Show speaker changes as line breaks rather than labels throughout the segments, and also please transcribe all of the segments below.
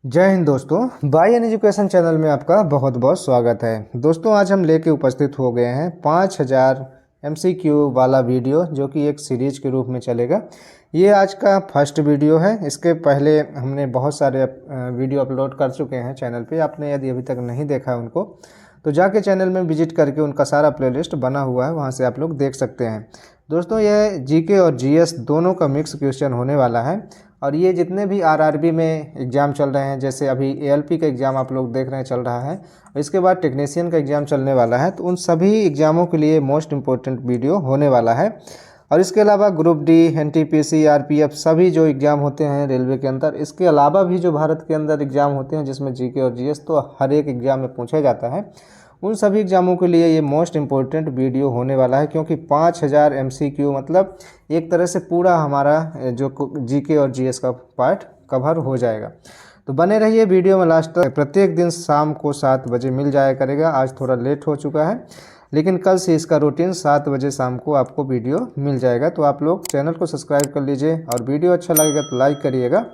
जय हिंद दोस्तों, bye an education channel में आपका बहुत बहुत स्वागत है। दोस्तों, आज हम लेके उपस्थित हो गए हैं 5000 MCQ वाला वीडियो, जो कि एक सीरीज के रूप में चलेगा। ये आज का फर्स्ट वीडियो है। इसके पहले हमने बहुत सारे वीडियो अपलोड कर चुके हैं चैनल पे। आपने यदि अभी तक नहीं देखा है उनको, तो जाके चैनल में विजिट करके उनका सारा प्लेलिस्ट बना हुआ है, वहाँ से आप लोग देख सकते हैं। दोस्तों, ये जीके और जीएस दोनों का मिक्स क्वेश्चन होने वाला है। और ये जितने भी आरआरबी में एग्ज़ाम चल रहे हैं, जैसे अभी एएलपी का एग्ज़ाम आप लोग देख रहे हैं चल रहा है, और इसके बाद टेक्नीशियन का एग्ज़ाम चलने वाला है, तो उन सभी एग्ज़ामों के लिए मोस्ट इम्पोर्टेंट वीडियो होने वाला है। और इसके अलावा ग्रुप डी, एनटीपीसी, आरपीएफ सभी जो एग्ज़ाम होते हैं रेलवे के अंदर, इसके अलावा भी जो भारत के अंदर एग्ज़ाम होते हैं जिसमें जीके और जीएस तो हर एक एग्ज़ाम में पूछा जाता है, उन सभी एग्ज़ामों के लिए ये मोस्ट इम्पोर्टेंट वीडियो होने वाला है। क्योंकि 5000 MCQ मतलब एक तरह से पूरा हमारा जो जीके और जीएस का पार्ट कवर हो जाएगा। तो बने रहिए वीडियो में लास्ट तक। प्रत्येक दिन शाम को 7 बजे मिल जाया करेगा। आज थोड़ा लेट हो चुका है, लेकिन कल से इसका रूटीन 7 बजे शाम को आपको वीडियो मिल जाएगा। तो आप लोग चैनल को सब्सक्राइब कर लीजिए, और वीडियो अच्छा लगेगा तो लाइक करिएगा।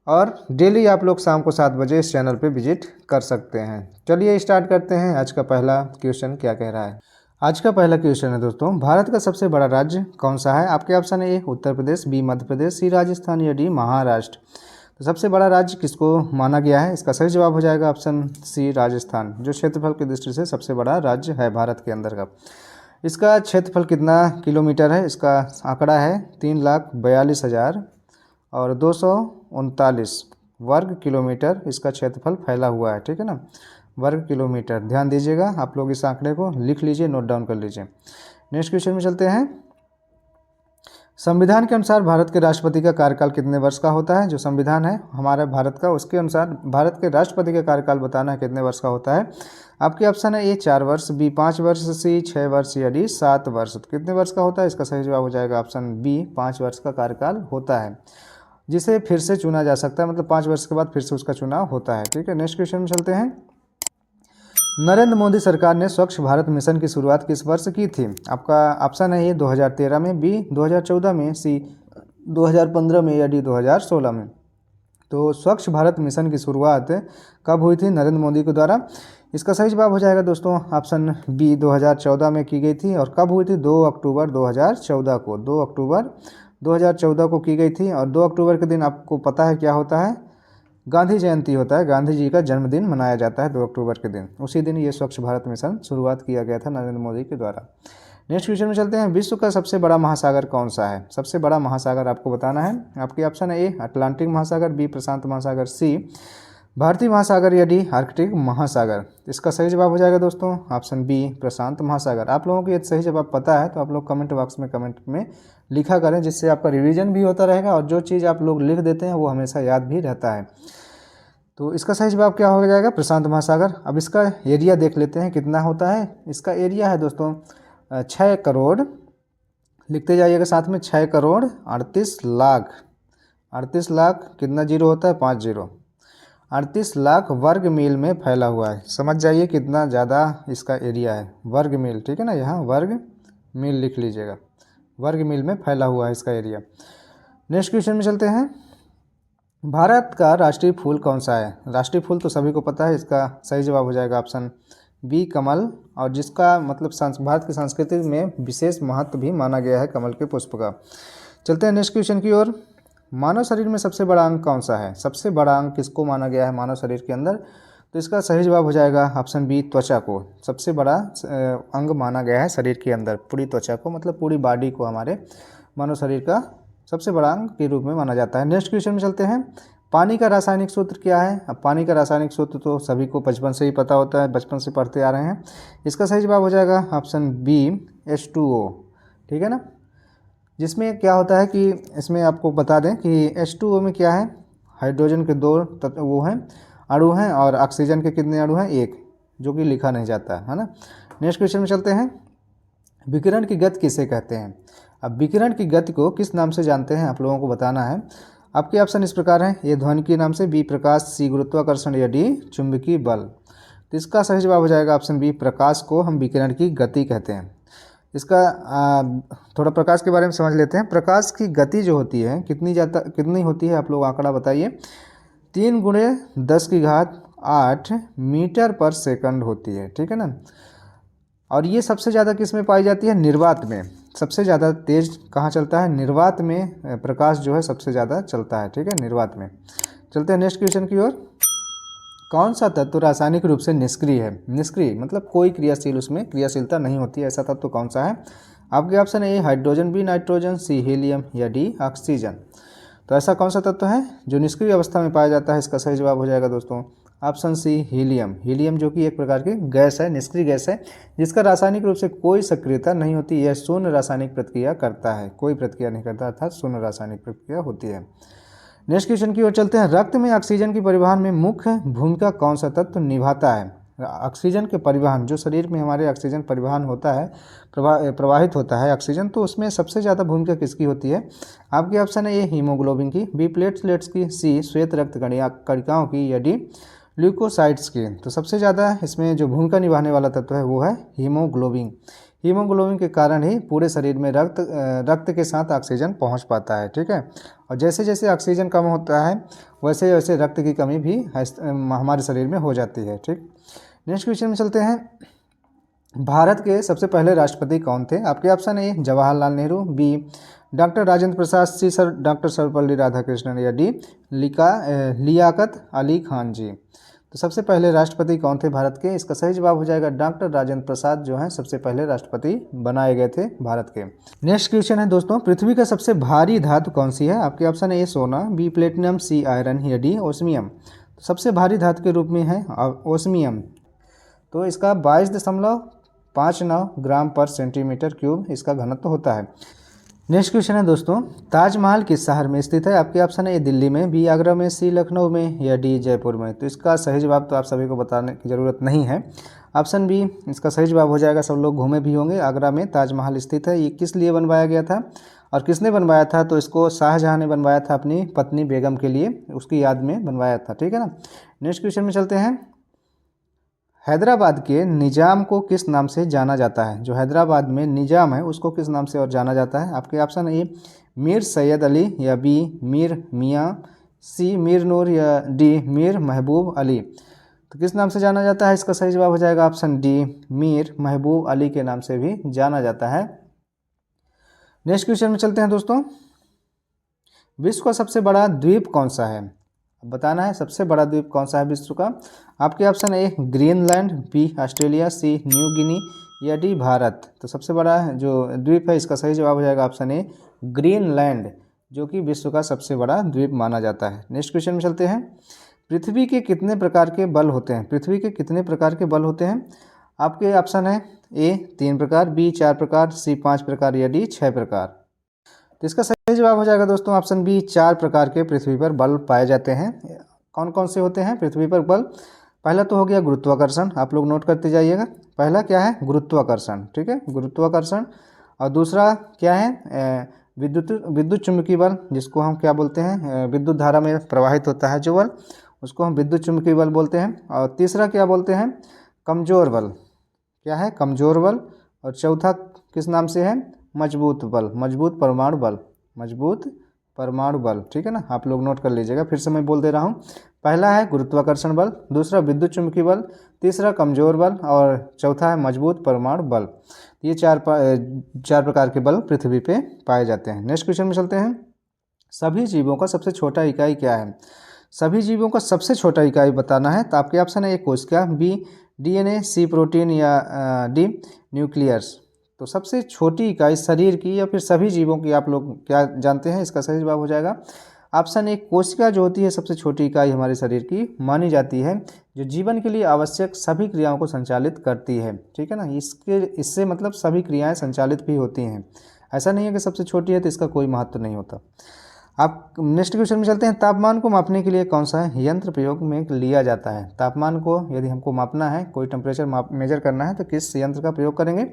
और डेली आप लोग शाम को 7 बजे इस चैनल पे विजिट कर सकते हैं। चलिए स्टार्ट करते हैं। आज का पहला क्वेश्चन क्या कह रहा है। आज का पहला क्वेश्चन है दोस्तों, भारत का सबसे बड़ा राज्य कौन सा है। आपके ऑप्शन है ए उत्तर प्रदेश, बी मध्य प्रदेश, सी राजस्थान या डी महाराष्ट्र। तो सबसे बड़ा राज्य किसको माना गया है, इसका सही जवाब हो जाएगा ऑप्शन सी राजस्थान, जो क्षेत्रफल की दृष्टि से सबसे बड़ा राज्य है भारत के अंदर का। इसका क्षेत्रफल कितना किलोमीटर है, इसका आंकड़ा है 3,42,000 और 239 वर्ग किलोमीटर इसका क्षेत्रफल फैला हुआ है। ठीक है ना, वर्ग किलोमीटर। ध्यान दीजिएगा, आप लोग इस आंकड़े को लिख लीजिए, नोट डाउन कर लीजिए। नेक्स्ट क्वेश्चन में चलते हैं। संविधान के अनुसार भारत के राष्ट्रपति का कार्यकाल कितने वर्ष का होता है। जो संविधान है हमारे भारत का, उसके अनुसार भारत के राष्ट्रपति का कार्यकाल बताना है कितने वर्ष का होता है। आपके ऑप्शन है ए 4 वर्ष, बी 5 वर्ष, सी 6 वर्ष या डी 7 वर्ष। तो कितने वर्ष का होता है, इसका सही जवाब हो जाएगा ऑप्शन बी, 5 वर्ष का कार्यकाल होता है, जिसे फिर से चुना जा सकता है। मतलब 5 वर्ष के बाद फिर से उसका चुनाव होता है। ठीक है, नेक्स्ट क्वेश्चन में चलते हैं। नरेंद्र मोदी सरकार ने स्वच्छ भारत मिशन की शुरुआत किस वर्ष की थी। आपका ऑप्शन है ए 2013 में, बी 2014 में, सी 2015 में या डी 2016 में। तो स्वच्छ भारत मिशन की शुरुआत कब हुई थी नरेंद्र मोदी के द्वारा। इसका सही जवाब हो जाएगा दोस्तों ऑप्शन बी, 2014 में की गई थी। और कब हुई थी, 2 अक्टूबर 2014 को। 2 अक्टूबर 2014 को की गई थी। और 2 अक्टूबर के दिन आपको पता है क्या होता है, गांधी जयंती होता है। गांधी जी का जन्मदिन मनाया जाता है 2 अक्टूबर के दिन। उसी दिन ये स्वच्छ भारत मिशन शुरुआत किया गया था नरेंद्र मोदी के द्वारा। नेक्स्ट क्वेश्चन में चलते हैं। विश्व का सबसे बड़ा महासागर कौन सा है। सबसे बड़ा महासागर आपको बताना है। आपके ऑप्शन है ए अटलांटिक महासागर, बी प्रशांत महासागर, सी भारतीय महासागर या डी आर्कटिक महासागर। इसका सही जवाब हो जाएगा दोस्तों ऑप्शन बी प्रशांत महासागर। आप लोगों को ये सही जवाब पता है तो आप लोग कमेंट बॉक्स में कमेंट में लिखा करें, जिससे आपका रिवीजन भी होता रहेगा, और जो चीज़ आप लोग लिख देते हैं वो हमेशा याद भी रहता है। तो इसका सही जवाब क्या हो जाएगा, प्रशांत महासागर। अब इसका एरिया देख लेते हैं कितना होता है। इसका एरिया है दोस्तों 6 करोड़, लिखते जाइएगा साथ में, 6 करोड़ 38 लाख। 38 लाख कितना जीरो होता है, 5 जीरो। 38 लाख वर्ग मील में फैला हुआ है। समझ जाइए कितना ज़्यादा इसका एरिया है, वर्ग मील। ठीक है ना, यहाँ वर्ग मील लिख लीजिएगा, वर्ग मील में फैला हुआ है इसका एरिया। नेक्स्ट क्वेश्चन में चलते हैं। भारत का राष्ट्रीय फूल कौन सा है। राष्ट्रीय फूल तो सभी को पता है, इसका सही जवाब हो जाएगा ऑप्शन बी कमल, और जिसका मतलब भारत की संस्कृति में विशेष महत्व भी माना गया है कमल के पुष्प का। चलते हैं नेक्स्ट क्वेश्चन की ओर। मानव शरीर में सबसे बड़ा अंग कौन सा है। सबसे बड़ा अंग किसको माना गया है मानव शरीर के अंदर। तो इसका सही जवाब हो जाएगा ऑप्शन बी त्वचा को। सबसे बड़ा अंग माना गया है शरीर के अंदर, पूरी त्वचा को, मतलब पूरी बॉडी को हमारे मानव शरीर का सबसे बड़ा अंग के रूप में माना जाता है। नेक्स्ट क्वेश्चन में चलते हैं। पानी का रासायनिक सूत्र क्या है। अब पानी का रासायनिक सूत्र तो सभी को बचपन से ही पता होता है, बचपन से पढ़ते आ रहे हैं। इसका सही जवाब हो जाएगा ऑप्शन बी H2O। ठीक है ना, जिसमें क्या होता है कि इसमें आपको बता दें कि H2O में क्या है, हाइड्रोजन के 2 वो हैं अणु हैं, और ऑक्सीजन के कितने अणु हैं, 1, जो कि लिखा नहीं जाता है ना। नेक्स्ट क्वेश्चन में चलते हैं। विकिरण की गति किसे कहते हैं। अब विकिरण की गति को किस नाम से जानते हैं, आप लोगों को बताना है। आपके ऑप्शन इस प्रकार हैं, ए ध्वनि के नाम से, बी प्रकाश, सी गुरुत्वाकर्षण या डी चुंबकीय बल। तो इसका सही जवाब हो जाएगा ऑप्शन बी, प्रकाश को हम विकिरण की गति कहते हैं। इसका थोड़ा प्रकाश के बारे में समझ लेते हैं। प्रकाश की गति जो होती है कितनी होती है, आप लोग आंकड़ा बताइए। 3 × 10⁸ मीटर पर सेकंड होती है, ठीक है ना। और ये सबसे ज़्यादा किस में पाई जाती है? निर्वात में। सबसे ज़्यादा तेज कहाँ चलता है? निर्वात में प्रकाश जो है सबसे ज़्यादा चलता है, ठीक है, निर्वात में। चलते हैं नेक्स्ट क्वेश्चन की ओर। कौन सा तत्व रासायनिक रूप से निष्क्रिय है? निष्क्रिय मतलब कोई क्रियाशील, उसमें क्रियाशीलता नहीं होती है, ऐसा तत्व कौन सा है? आपके ऑप्शन है ए हाइड्रोजन, बी नाइट्रोजन, सी हीलियम या डी ऑक्सीजन। तो ऐसा कौन सा तत्व है जो निष्क्रिय अवस्था में पाया जाता है? इसका सही जवाब हो जाएगा दोस्तों ऑप्शन सी हीलियम। हीलियम जो कि एक प्रकार की गैस है, निष्क्रिय गैस है, जिसका रासायनिक रूप से कोई सक्रियता नहीं होती। यह शून्य रासायनिक प्रतिक्रिया करता है, कोई प्रतिक्रिया नहीं करता, अर्थात शून्य रासायनिक प्रतिक्रिया होती है। नेक्स्ट क्वेश्चन की ओर चलते हैं। रक्त में ऑक्सीजन की परिवहन में मुख्य भूमिका कौन सा तत्व निभाता है? ऑक्सीजन के परिवहन, जो शरीर में हमारे ऑक्सीजन परिवहन होता है, प्रवाहित होता है ऑक्सीजन, तो उसमें सबसे ज़्यादा भूमिका किसकी होती है? आपके ऑप्शन है ए हीमोग्लोबिन की, बी प्लेटलेट्स की, सी श्वेत रक्त कणिकाओं की या डी ल्यूकोसाइट्स की। तो सबसे ज़्यादा इसमें जो भूमिका निभाने वाला तत्व है वो है हीमोग्लोबिन। हीमोग्लोबिन के कारण ही पूरे शरीर में रक्त के साथ ऑक्सीजन पहुंच पाता है, ठीक है। और जैसे जैसे ऑक्सीजन कम होता है वैसे वैसे रक्त की कमी भी हमारे शरीर में हो जाती है, ठीक। नेक्स्ट क्वेश्चन में चलते हैं। भारत के सबसे पहले राष्ट्रपति कौन थे? आपके option A Jawaharlal Nehru, B doctor Rajendra Prasad, C doctor Sarvepalli Radhakrishnan या डी लियाकत अली खान जी। तो सबसे पहले राष्ट्रपति कौन थे भारत के? इसका सही जवाब हो जाएगा डॉक्टर राजेंद्र प्रसाद, जो हैं सबसे पहले राष्ट्रपति बनाए गए थे भारत के। नेक्स्ट क्वेश्चन है दोस्तों, पृथ्वी का सबसे भारी धातु कौन सी है? आपके ऑप्शन है ए सोना, बी प्लेटिनम, सी आयरन या डी ओस्मियम। तो सबसे भारी धातु के रूप में है ओस्मियम। तो इसका 22.59 ग्राम पर सेंटीमीटर क्यूब इसका घनत्व होता है। नेक्स्ट क्वेश्चन है दोस्तों, ताजमहल किस शहर में स्थित है? आपके ऑप्शन है ए दिल्ली में, बी आगरा में, सी लखनऊ में या डी जयपुर में। तो इसका सही जवाब तो आप सभी को बताने की ज़रूरत नहीं है। ऑप्शन बी इसका सही जवाब हो जाएगा, सब लोग घूमे भी होंगे। आगरा में ताजमहल स्थित है। ये किस लिए बनवाया गया था और किसने बनवाया था? तो इसको शाहजहाँ ने बनवाया था अपनी पत्नी बेगम के लिए, उसकी याद में बनवाया था, ठीक है ना। नेक्स्ट क्वेश्चन में चलते हैं। हैदराबाद के निज़ाम को किस नाम से जाना जाता है? जो हैदराबाद में निज़ाम है उसको किस नाम से और जाना जाता है? आपके ऑप्शन ए मीर सैयद अली या बी मीर मियाँ, सी मीर नूर या डी मीर महबूब अली। तो किस नाम से जाना जाता है? इसका सही जवाब हो जाएगा ऑप्शन डी मीर महबूब अली के नाम से भी जाना जाता है। नेक्स्ट क्वेश्चन में चलते हैं दोस्तों। विश्व का सबसे बड़ा द्वीप कौन सा है? बताना है सबसे बड़ा द्वीप कौन सा है विश्व का। आपके option A Greenland, B Australia, C New Guinea या डी भारत। तो सबसे बड़ा जो द्वीप है इसका सही जवाब हो जाएगा ऑप्शन ए ग्रीनलैंड, जो कि विश्व का सबसे बड़ा द्वीप माना जाता है। नेक्स्ट क्वेश्चन में चलते हैं। पृथ्वी के कितने प्रकार के बल होते हैं? पृथ्वी के कितने प्रकार के बल होते हैं? आपके ऑप्शन है ए 3 प्रकार, बी 4 प्रकार, सी 5 प्रकार या डी 6 प्रकार। तो इसका सही जवाब हो जाएगा दोस्तों ऑप्शन बी 4 प्रकार के पृथ्वी पर बल पाए जाते हैं। कौन कौन से होते हैं पृथ्वी पर बल? पहला तो हो गया गुरुत्वाकर्षण, आप लोग नोट करते जाइएगा। पहला क्या है? गुरुत्वाकर्षण, ठीक है, गुरुत्वाकर्षण। और दूसरा क्या है? विद्युत चुम्बकीय बल, जिसको हम क्या बोलते हैं? विद्युत धारा में प्रवाहित होता है जो बल, उसको हम विद्युत चुम्बकीय बल बोलते हैं। और तीसरा क्या बोलते हैं? कमजोर बल। क्या है? कमजोर बल। और चौथा किस नाम से है? मजबूत बल, मजबूत परमाणु बल, मजबूत परमाणु बल, ठीक है ना। आप लोग नोट कर लीजिएगा, फिर से मैं बोल दे रहा हूँ। पहला है गुरुत्वाकर्षण बल, दूसरा विद्युत चुम्बकीय बल, तीसरा कमजोर बल और चौथा है मजबूत परमाणु बल। ये चार प्रकार के बल पृथ्वी पे पाए जाते हैं। नेक्स्ट क्वेश्चन में चलते हैं। सभी जीवों का सबसे छोटा इकाई क्या है? सभी जीवों का सबसे छोटा इकाई बताना है। तो आपके ऑप्शन है ए कोशिका, बी डीएनए, सी प्रोटीन या डी न्यूक्लियस। तो सबसे छोटी इकाई शरीर की या फिर सभी जीवों की आप लोग क्या जानते हैं? इसका सही जवाब हो जाएगा ऑप्शन ए कोशिका, जो होती है सबसे छोटी इकाई हमारे शरीर की मानी जाती है, जो जीवन के लिए आवश्यक सभी क्रियाओं को संचालित करती है, ठीक है ना। इससे मतलब सभी क्रियाएं संचालित भी होती हैं, ऐसा नहीं है कि सबसे छोटी है तो इसका कोई महत्व नहीं होता। आप नेक्स्ट क्वेश्चन में चलते हैं। तापमान को मापने के लिए कौन सा यंत्र प्रयोग में लिया जाता है? तापमान को यदि हमको मापना है, कोई टेम्परेचर मेजर करना है, तो किस यंत्र का प्रयोग करेंगे?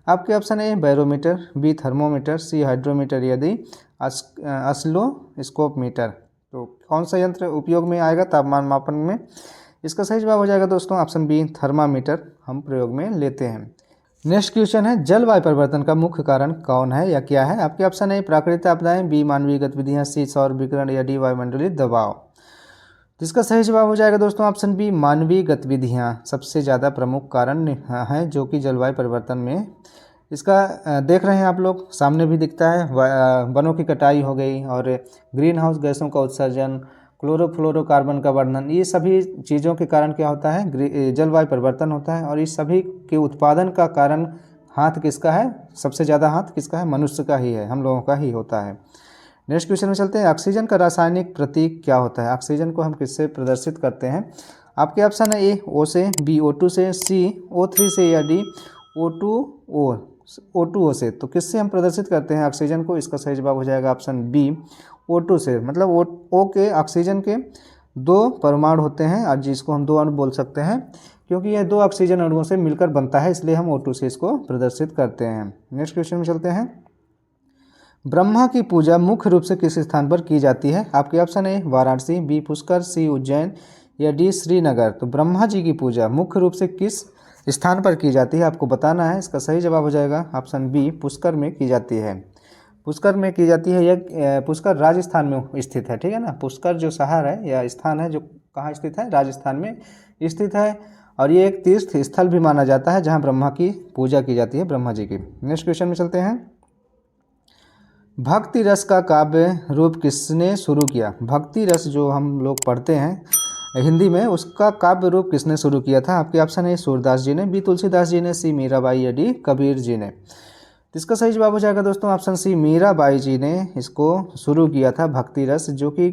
आपके option A barometer, B thermometer, C hydrometer या डी ऑसिलोस्कोप मीटर। तो कौन सा यंत्र उपयोग में आएगा तापमान मापन में? इसका सही जवाब हो जाएगा दोस्तों ऑप्शन बी थर्मामीटर हम प्रयोग में लेते हैं। नेक्स्ट क्वेश्चन है। जलवायु परिवर्तन का मुख्य कारण कौन है या क्या है? आपके ऑप्शन है प्राकृतिक आपदाएं, बी मानवीय गतिविधियां, सी सौर विकिरण या डी वायुमंडलीय दबाव। तो इसका सही जवाब हो जाएगा दोस्तों ऑप्शन बी, मानवीय गतिविधियाँ सबसे ज़्यादा प्रमुख कारण हैं जो कि जलवायु परिवर्तन में। इसका देख रहे हैं आप लोग, सामने भी दिखता है, वनों की कटाई हो गई और ग्रीन हाउस गैसों का उत्सर्जन, क्लोरोफ्लोरोकार्बन का वर्णन, ये सभी चीज़ों के कारण क्या होता है, जलवायु परिवर्तन होता है। और इस सभी के उत्पादन का कारण हाथ किसका है, सबसे ज़्यादा हाथ किसका है, मनुष्य का ही है, हम लोगों का ही होता है। नेक्स्ट क्वेश्चन में चलते हैं। ऑक्सीजन का रासायनिक प्रतीक क्या होता है? ऑक्सीजन को हम किससे प्रदर्शित करते हैं? आपके ऑप्शन है ए O से, बी O2 से, सी O3 से या डी O2O से। तो किससे हम प्रदर्शित करते हैं ऑक्सीजन को? इसका सही जवाब हो जाएगा ऑप्शन बी, O2 से। मतलब O के ऑक्सीजन के 2 परमाणु होते हैं और जिसको हम 2 अणु बोल सकते हैं, क्योंकि यह 2 ऑक्सीजन अणुओं से मिलकर बनता है, इसलिए हम O2 से इसको प्रदर्शित करते हैं। नेक्स्ट क्वेश्चन में चलते हैं। ब्रह्मा की पूजा मुख्य रूप से किस स्थान पर की जाती है? आपके ऑप्शन है वाराणसी, बी पुष्कर, सी उज्जैन या डी श्रीनगर। तो ब्रह्मा जी की पूजा मुख्य रूप से किस स्थान पर की जाती है आपको बताना है। इसका सही जवाब हो जाएगा ऑप्शन बी, पुष्कर में की जाती है। पुष्कर में की जाती है। यह पुष्कर राजस्थान में स्थित है, ठीक है ना। पुष्कर जो शहर है या स्थान है जो कहाँ स्थित है, राजस्थान में स्थित है। और ये एक तीर्थ स्थल भी माना जाता है जहाँ ब्रह्मा की पूजा की जाती है, ब्रह्मा जी की। नेक्स्ट क्वेश्चन में चलते हैं। भक्ति रस का काव्य रूप किसने शुरू किया? भक्ति रस जो हम लोग पढ़ते हैं हिंदी में, उसका काव्य रूप किसने शुरू किया था? आपके ऑप्शन है सूरदास जी ने, बी तुलसीदास जी ने, सी मीराबाई या डी कबीर जी ने। तो इसका सही जवाब हो जाएगा दोस्तों ऑप्शन सी, मीराबाई जी ने इसको शुरू किया था भक्ति रस, जो कि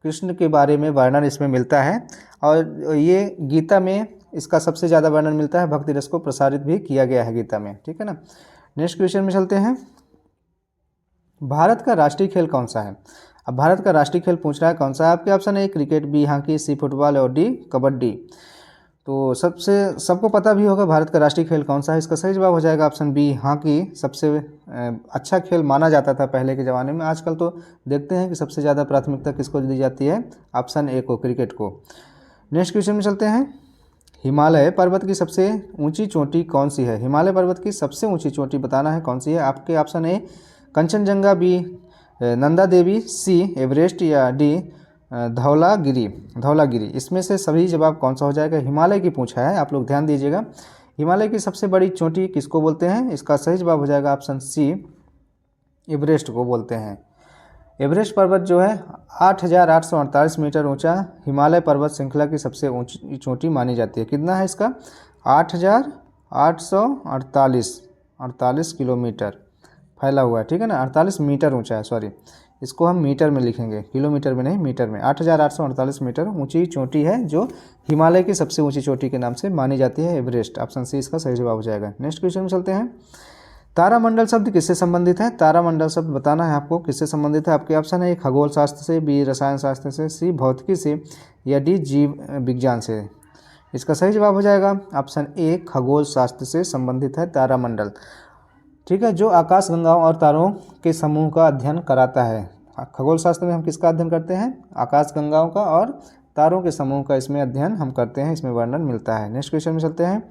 कृष्ण के बारे में वर्णन इसमें मिलता है। और ये गीता में इसका सबसे ज़्यादा वर्णन मिलता है, भक्ति रस को प्रसारित भी किया गया है गीता में, ठीक है ना। नेक्स्ट क्वेश्चन में चलते हैं। भारत का राष्ट्रीय खेल कौन सा है? अब भारत का राष्ट्रीय खेल पूछ रहा है कौन सा है। आपके ऑप्शन है cricket, B hockey, C football और डी कबड्डी। तो सबको पता भी होगा भारत का राष्ट्रीय खेल कौन सा है। इसका सही जवाब हो जाएगा ऑप्शन बी, हॉकी। सबसे अच्छा खेल माना जाता था पहले के ज़माने में। आजकल तो देखते हैं कि सबसे ज़्यादा प्राथमिकता किसको दी जाती है, ऑप्शन ए को, क्रिकेट को। नेक्स्ट क्वेश्चन में चलते हैं। हिमालय पर्वत की सबसे ऊंची चोटी कौन सी है? हिमालय पर्वत की सबसे ऊंची चोटी बताना है कौन सी है। आपके option A Kanchenjunga, B Nanda Devi, C Everest या डी धौलागिरी। इसमें से सभी जवाब कौन सा हो जाएगा? हिमालय की पूछा है, आप लोग ध्यान दीजिएगा। हिमालय की सबसे बड़ी चोटी किसको बोलते हैं? इसका सही जवाब हो जाएगा ऑप्शन सी, एवरेस्ट को बोलते हैं। एवरेस्ट पर्वत जो है 8,848 मीटर ऊंचा हिमालय पर्वत श्रृंखला की सबसे ऊंची चोटी मानी जाती है। कितना है इसका? 8,848 किलोमीटर फैला हुआ है, ठीक है ना। 48 मीटर ऊंचा है, सॉरी, इसको हम मीटर में लिखेंगे, किलोमीटर में नहीं, मीटर में। 8,848 मीटर ऊंची चोटी है जो हिमालय की सबसे ऊंची चोटी के नाम से मानी जाती है, एवरेस्ट। ऑप्शन सी इसका सही जवाब हो जाएगा। नेक्स्ट क्वेश्चन में चलते हैं। तारामंडल शब्द किससे संबंधित है? तारामंडल शब्द बताना है आपको किससे संबंधित है। आपके ऑप्शन है खगोल शास्त्र से, बी रसायन शास्त्र से, सी भौतिकी से या डी जीव विज्ञान से। इसका सही जवाब हो जाएगा ऑप्शन ए, खगोल शास्त्र से संबंधित है तारामंडल, ठीक है, जो आकाश गंगाओं और तारों के समूह का अध्ययन कराता है। खगोल शास्त्र में हम किसका अध्ययन करते हैं? आकाश गंगाओं का और तारों के समूह का इसमें अध्ययन हम करते हैं, इसमें वर्णन मिलता है। नेक्स्ट क्वेश्चन में चलते हैं।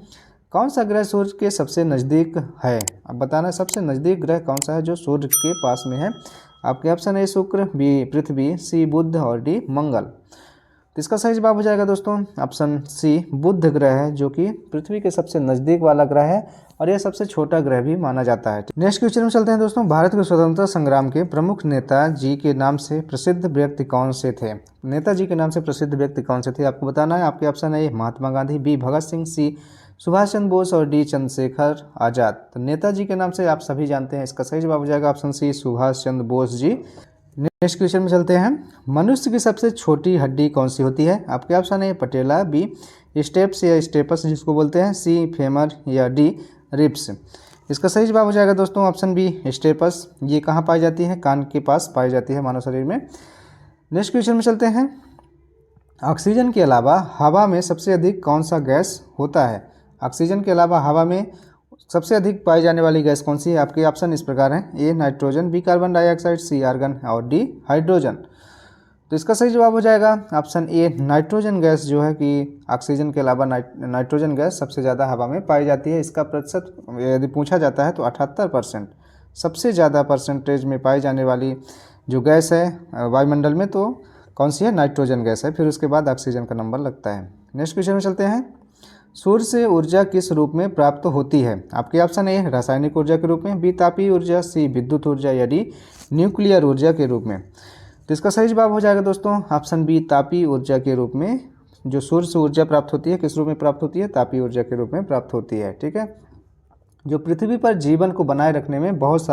कौन सा ग्रह सूर्य के सबसे नज़दीक है? अब बताना सबसे नज़दीक ग्रह कौन सा है जो सूर्य के पास में है। आपके ऑप्शन है शुक्र, बी पृथ्वी, सी बुध और डी मंगल। तो इसका सही जवाब हो जाएगा दोस्तों ऑप्शन सी, बुध ग्रह है, जो कि पृथ्वी के सबसे नज़दीक वाला ग्रह है और यह सबसे छोटा ग्रह भी माना जाता है। नेक्स्ट क्वेश्चन में चलते हैं दोस्तों। भारत के स्वतंत्रता संग्राम के प्रमुख नेता जी के नाम से प्रसिद्ध व्यक्ति कौन से थे? नेताजी के नाम से प्रसिद्ध व्यक्ति कौन से थे आपको बताना है। आपके ऑप्शन है महात्मा गांधी, बी भगत सिंह, सी सुभाष चंद्र बोस और डी चंद्रशेखर आज़ाद। तो नेताजी के नाम से आप सभी जानते हैं, इसका सही जवाब हो जाएगा option C, Subhash Chandra Bose ji. Next question में चलते हैं। मनुष्य की सबसे छोटी हड्डी कौन सी होती है? आपके ऑप्शन है पटेला, बी स्टेप्स या स्टेपस जिसको बोलते हैं, सी फेमर या डी रिब्स। इसका सही जवाब हो जाएगा दोस्तों ऑप्शन बी, स्टेपस। ये कहाँ पाई जाती है? कान के पास पाई जाती है मानव शरीर में। नेक्स्ट क्वेश्चन में चलते हैं। ऑक्सीजन के अलावा हवा में सबसे अधिक कौन सा गैस होता है? ऑक्सीजन के अलावा हवा में सबसे अधिक पाई जाने वाली गैस कौन सी है? आपके ऑप्शन इस प्रकार हैं, A nitrogen, B carbon dioxide, C argon और डी हाइड्रोजन। तो इसका सही जवाब हो जाएगा ऑप्शन ए, नाइट्रोजन गैस, जो है कि ऑक्सीजन के अलावा नाइट्रोजन गैस सबसे ज़्यादा हवा में पाई जाती है। इसका प्रतिशत यदि पूछा जाता है तो 78% सबसे ज़्यादा परसेंटेज में पाई जाने वाली जो गैस है वायुमंडल में, तो कौन सी है, नाइट्रोजन गैस है। फिर उसके बाद ऑक्सीजन का नंबर लगता है। नेक्स्ट क्वेश्चन में चलते हैं। सूर्य से ऊर्जा किस रूप में प्राप्त होती है? आपके ऑप्शन ए रासायनिक ऊर्जा के रूप में, बी तापीय ऊर्जा, सी विद्युत ऊर्जा या डी न्यूक्लियर ऊर्जा के रूप में। तो इसका सही जवाब हो जाएगा दोस्तों ऑप्शन बी तापीय ऊर्जा के रूप में। जो सूर्य से ऊर्जा प्राप्त होती है किस रूप में प्राप्त होती है? तापीय ऊर्जा के रूप में प्राप्त होती है। ठीक है, जो पृथ्वी पर जीवन को बनाए रखने में बहुत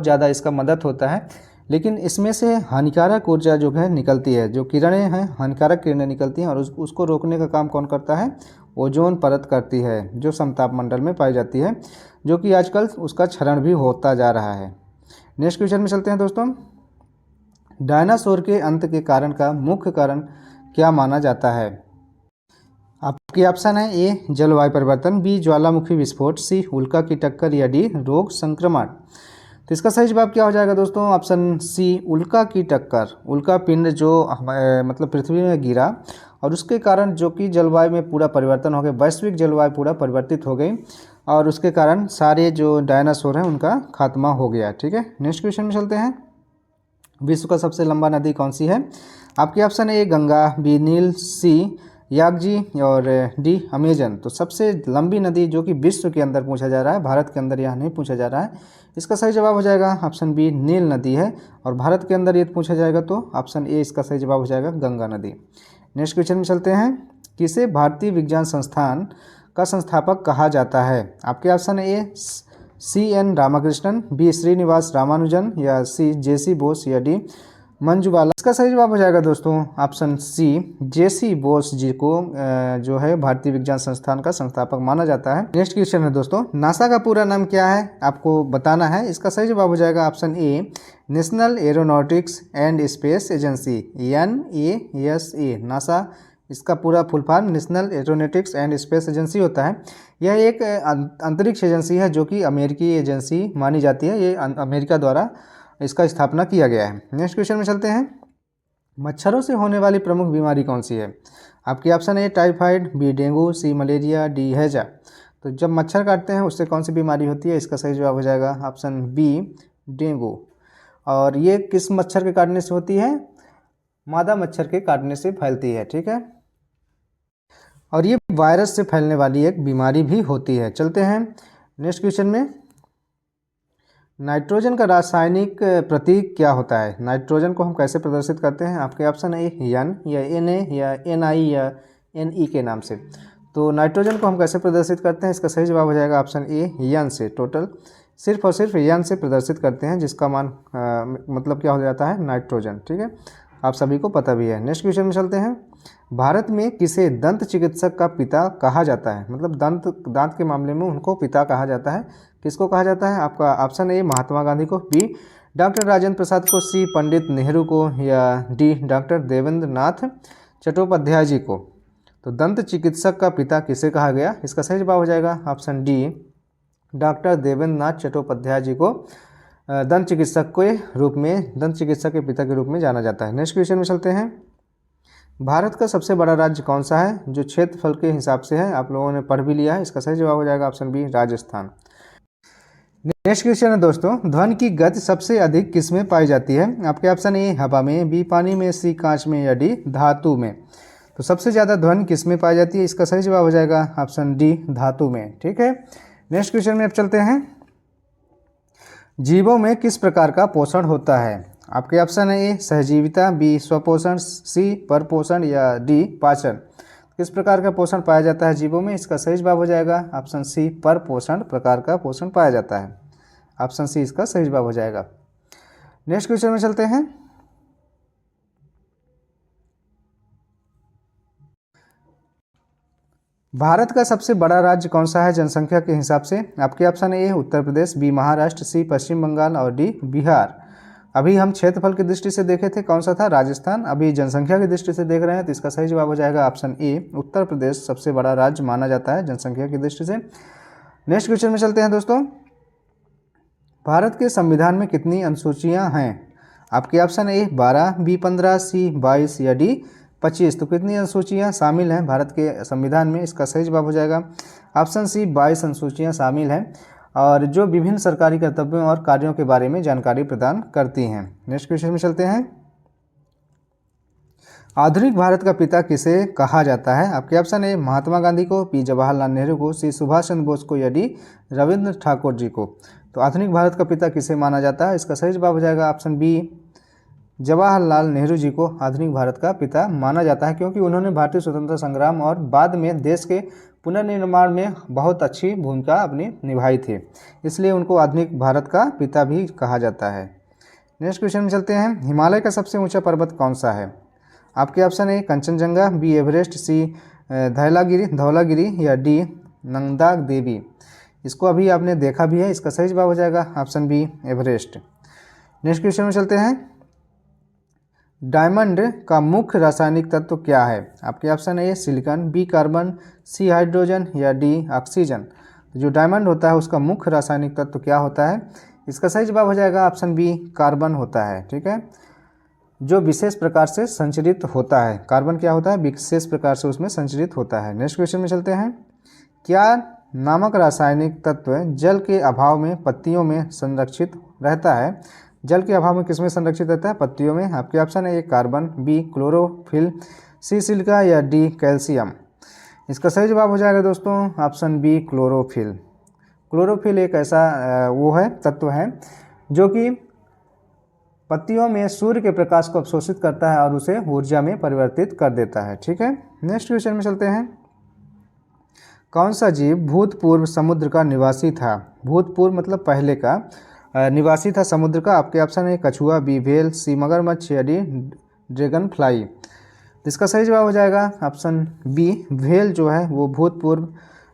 ज़्यादा इसका मदद होता है। लेकिन इसमें से हानिकारक ऊर्जा जो है निकलती है, जो किरणें हैं हानिकारक किरणें निकलती हैं और उसको रोकने का काम कौन करता है? ओजोन परत करती है, जो समताप मंडल में पाई जाती है, जो कि आजकल उसका क्षरण भी होता जा रहा है। नेक्स्ट क्वेश्चन में चलते हैं दोस्तों। डायनासोर के अंत के कारण का मुख्य कारण क्या माना जाता है? आपके ऑप्शन है ए जलवायु परिवर्तन, बी ज्वालामुखी विस्फोट, सी उल्का की टक्कर या डी रोग संक्रमण। तो इसका सही जवाब क्या हो जाएगा दोस्तों? ऑप्शन सी उल्का की टक्कर। उल्का पिंड जो मतलब पृथ्वी में गिरा और उसके कारण जो कि जलवायु में पूरा परिवर्तन हो गया, वैश्विक जलवायु पूरा परिवर्तित हो गई और उसके कारण सारे जो डायनासोर हैं उनका खात्मा हो गया। ठीक है, नेक्स्ट क्वेश्चन में चलते हैं। विश्व का सबसे लंबा नदी कौन सी है? आपके ऑप्शन ए गंगा, बी नील, सी यागजी और डी अमेजन। तो सबसे लंबी नदी जो कि विश्व के अंदर पूछा जा रहा है, भारत के अंदर यहाँ नहीं पूछा जा रहा है, इसका सही जवाब हो जाएगा ऑप्शन बी नील नदी है। और भारत के अंदर ये पूछा जाएगा तो ऑप्शन ए इसका सही जवाब हो जाएगा गंगा नदी। नेक्स्ट क्वेश्चन में चलते हैं। किसे भारतीय विज्ञान संस्थान का संस्थापक कहा जाता है? आपके option A C N Ramakrishnan, B Srinivasa Ramanujan या सी जेसी बोस या डी मंजुबाला। इसका सही जवाब हो जाएगा दोस्तों ऑप्शन सी जेसी बोस जी को जो है भारतीय विज्ञान संस्थान का संस्थापक माना जाता है। नेक्स्ट क्वेश्चन है दोस्तों, नासा का पूरा नाम क्या है? आपको बताना है। इसका सही जवाब हो जाएगा option A national aeronautics and space agency, NASA। NASA इसका पूरा full form national aeronautics and space agency होता है। यह एक अंतरिक्ष एजेंसी है जो कि अमेरिकी एजेंसी मानी जाती है। ये अमेरिका द्वारा इसका स्थापना किया गया है। नेक्स्ट क्वेश्चन में चलते हैं। मच्छरों से होने वाली प्रमुख बीमारी कौन सी है? आपके option A typhoid, B dengue, C malaria, D हैजा। तो जब मच्छर काटते हैं उससे कौन सी बीमारी होती है? इसका सही जवाब हो जाएगा ऑप्शन बी डेंगू। और ये किस मच्छर के काटने से होती है? मादा मच्छर के काटने से फैलती है। ठीक है, और ये वायरस से फैलने वाली एक बीमारी भी होती है। चलते हैं नेक्स्ट क्वेश्चन में। नाइट्रोजन का रासायनिक प्रतीक क्या होता है? नाइट्रोजन को हम कैसे प्रदर्शित करते हैं? आपके ऑप्शन है एन या Na या Ni या Ne के नाम से। तो नाइट्रोजन को हम कैसे प्रदर्शित करते हैं? इसका सही जवाब हो जाएगा ऑप्शन ए एन से। टोटल सिर्फ और सिर्फ एन से प्रदर्शित करते हैं, जिसका मान मतलब क्या हो जाता है? नाइट्रोजन। ठीक है, आप सभी को पता भी है। नेक्स्ट क्वेश्चन में चलते हैं। भारत में किसे दंत चिकित्सक का पिता कहा जाता है? मतलब दांत के मामले में उनको पिता कहा जाता है। किसको कहा जाता है? आपका ऑप्शन ए महात्मा गांधी को, बी डॉक्टर राजेंद्र प्रसाद को, सी पंडित नेहरू को या डी डॉक्टर देवेंद्र नाथ चट्टोपाध्याय जी को। तो दंत चिकित्सक का पिता किसे कहा गया? इसका सही जवाब हो जाएगा ऑप्शन डी डॉक्टर देवेंद्र नाथ चट्टोपाध्याय जी को दंत चिकित्सक के पिता के रूप में जाना जाता है। नेक्स्ट क्वेश्चन में चलते हैं। भारत का सबसे बड़ा राज्य कौन सा है जो क्षेत्रफल के हिसाब से है? आप लोगों ने पढ़ भी लिया है। इसका सही जवाब हो जाएगा option B Rajasthan. Next question है दोस्तों, ध्वनि की गति सबसे अधिक किस में पाई जाती है? आपके ऑप्शन ए हवा में, बी पानी में, सी कांच में या डी धातु में। तो सबसे ज़्यादा ध्वनि किस में पाई जाती है? इसका सही जवाब हो जाएगा ऑप्शन डी धातु में। ठीक है, नेक्स्ट क्वेश्चन में अब चलते हैं। जीवों में किस प्रकार का पोषण होता है? आपके ऑप्शन है ए सहजीविता, बी स्वपोषण, सी परपोषण या डी पाचन। किस प्रकार का पोषण पाया जाता है जीवों में? इसका सही जवाब हो जाएगा ऑप्शन सी परपोषण प्रकार का पोषण पाया जाता है। ऑप्शन सी इसका सही जवाब हो जाएगा। नेक्स्ट क्वेश्चन में चलते हैं। भारत का सबसे बड़ा राज्य कौन सा है जनसंख्या के हिसाब से? आपके option A Uttar Pradesh, B Maharashtra, C Paschim Bangal और डी बिहार। अभी हम क्षेत्रफल की दृष्टि से देखे थे, कौन सा था? राजस्थान। अभी जनसंख्या की दृष्टि से देख रहे हैं तो इसका सही जवाब हो जाएगा ऑप्शन ए उत्तर प्रदेश सबसे बड़ा राज्य माना जाता है जनसंख्या की दृष्टि से। नेक्स्ट क्वेश्चन में चलते हैं दोस्तों। भारत के संविधान में कितनी अनुसूचियां हैं? आपके ऑप्शन ए 12, बी 15, सी 22 या डी 25। तो कितनी अनुसूचियां शामिल हैं भारत के संविधान में? इसका सही जवाब हो जाएगा ऑप्शन सी 22 अनुसूचियां शामिल हैं और जो विभिन्न सरकारी कर्तव्यों और कार्यों के बारे में जानकारी प्रदान करती हैं। नेक्स्ट क्वेश्चन में चलते हैं। आधुनिक भारत का पिता किसे कहा जाता है? आपके ऑप्शन ए महात्मा गांधी को, बी जवाहरलाल नेहरू को, सी सुभाष चंद्र बोस को या डी रविंद्र ठाकुर जी को। तो आधुनिक भारत का पिता किसे माना जाता है? इसका सही जवाब हो जाएगा ऑप्शन बी जवाहरलाल नेहरू जी को आधुनिक भारत का पिता माना जाता है, क्योंकि उन्होंने भारतीय स्वतंत्रता संग्राम और बाद में देश के पुनर्निर्माण में बहुत अच्छी भूमिका अपनी निभाई थी, इसलिए उनको आधुनिक भारत का पिता भी कहा जाता है। नेक्स्ट क्वेश्चन में चलते हैं। हिमालय का सबसे ऊंचा पर्वत कौन सा है? आपके option A Kanchenjunga, B Everest, C Dhaulagiri या डी नंदा देवी। इसको अभी आपने देखा भी है, इसका सही जवाब हो जाएगा option B Everest. Next question में चलते हैं। डायमंड का मुख्य रासायनिक तत्व क्या है? आपके option A silicon, B carbon, C hydrogen या डी ऑक्सीजन। जो डायमंड होता है उसका मुख्य रासायनिक तत्व क्या होता है? इसका सही जवाब हो जाएगा ऑप्शन बी कार्बन होता है। ठीक है, जो विशेष प्रकार से संचरित होता है। कार्बन क्या होता है? विशेष प्रकार से उसमें संचरित होता है। नेक्स्ट क्वेश्चन में चलते हैं। क्या नामक रासायनिक तत्व जल के अभाव में पत्तियों में संरक्षित रहता है? जल के अभाव में किसमें संरक्षित रहता है? पत्तियों में। आपके ऑप्शन है ए कार्बन, बी क्लोरोफिल, सी सिलिका या डी कैल्शियम। इसका सही जवाब हो जाएगा दोस्तों ऑप्शन बी क्लोरोफिल। क्लोरोफिल एक ऐसा वो है तत्व है जो कि पत्तियों में सूर्य के प्रकाश को अवशोषित करता है और उसे ऊर्जा में परिवर्तित कर देता है। ठीक है, नेक्स्ट क्वेश्चन में चलते हैं। कौन सा जीव भूतपूर्व समुद्र का निवासी था? भूतपूर्व मतलब पहले का निवासी था समुद्र का। आपके ऑप्शन है कछुआ, बी व्हेल, सी मगरमच्छ या डी ड्रैगन फ्लाई। इसका सही जवाब हो जाएगा ऑप्शन बी व्हेल जो है वो भूतपूर्व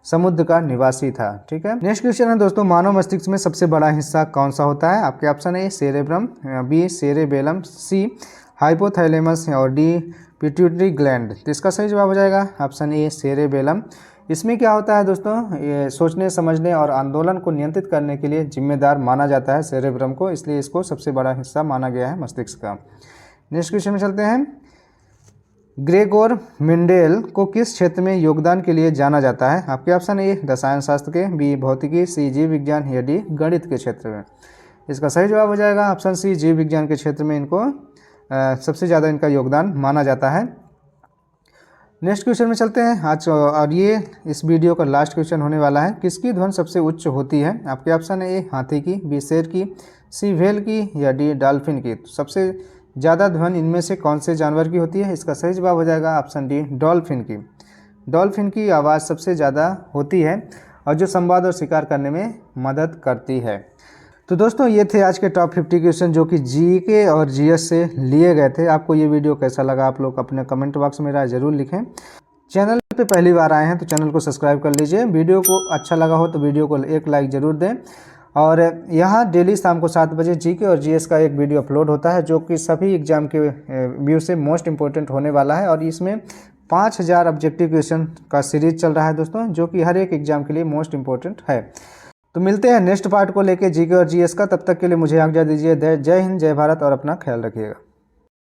समुद्र का निवासी था। ठीक है, नेक्स्ट क्वेश्चन है दोस्तों। मानव मस्तिष्क में सबसे बड़ा हिस्सा कौन सा होता है? आपके ऑप्शन है सेरेब्रम, बी सेरेबेलम, सी हाइपोथैलेमस और डी पिट्यूटरी ग्लैंड। तो इसका सही जवाब हो जाएगा ऑप्शन ए सेरेबेलम। इसमें क्या होता है दोस्तों, ये सोचने समझने और आंदोलन को नियंत्रित करने के लिए जिम्मेदार माना जाता है सेरेब्रम को, इसलिए इसको सबसे बड़ा हिस्सा माना गया है मस्तिष्क का। नेक्स्ट क्वेश्चन में चलते हैं। ग्रेगोर मेंडेल को किस क्षेत्र में योगदान के लिए जाना जाता है? आपके ऑप्शन ए रसायन शास्त्र के, बी भौतिकी, सी जीव विज्ञान या डी गणित के क्षेत्र में। इसका सही जवाब हो जाएगा ऑप्शन सी जीव विज्ञान के क्षेत्र में इनको सबसे ज़्यादा इनका योगदान माना जाता है। नेक्स्ट क्वेश्चन में चलते हैं आज, और ये इस वीडियो का लास्ट क्वेश्चन होने वाला है। किसकी ध्वनि सबसे उच्च होती है? आपके ऑप्शन है ए हाथी की, बी शेर की, सी व्हेल की या डी डॉल्फिन की। तो सबसे ज़्यादा ध्वनि इनमें से कौन से जानवर की होती है? इसका सही जवाब हो जाएगा ऑप्शन डी डॉल्फिन की। डॉल्फिन की आवाज़ सबसे ज़्यादा होती है और जो संवाद और शिकार करने में मदद करती है। तो दोस्तों ये थे आज के टॉप 50 क्वेश्चन जो कि जीके और जीएस से लिए गए थे। आपको ये वीडियो कैसा लगा आप लोग अपने कमेंट बॉक्स में राय ज़रूर लिखें। चैनल पे पहली बार आए हैं तो चैनल को सब्सक्राइब कर लीजिए। वीडियो को अच्छा लगा हो तो वीडियो को एक लाइक ज़रूर दें। और यहाँ डेली शाम को 7 बजे जीके और जीएस का एक वीडियो अपलोड होता है जो कि सभी एग्जाम के व्यू से मोस्ट इम्पोर्टेंट होने वाला है। और इसमें 5000 ऑब्जेक्टिव क्वेश्चन का सीरीज चल रहा है दोस्तों, जो कि हर एक एग्जाम के लिए मोस्ट इम्पोर्टेंट है। तो मिलते हैं नेक्स्ट पार्ट को लेके जीके और जीएस का। तब तक के लिए मुझे आज्ञा दीजिए। जय हिंद, जय भारत और अपना ख्याल रखिएगा।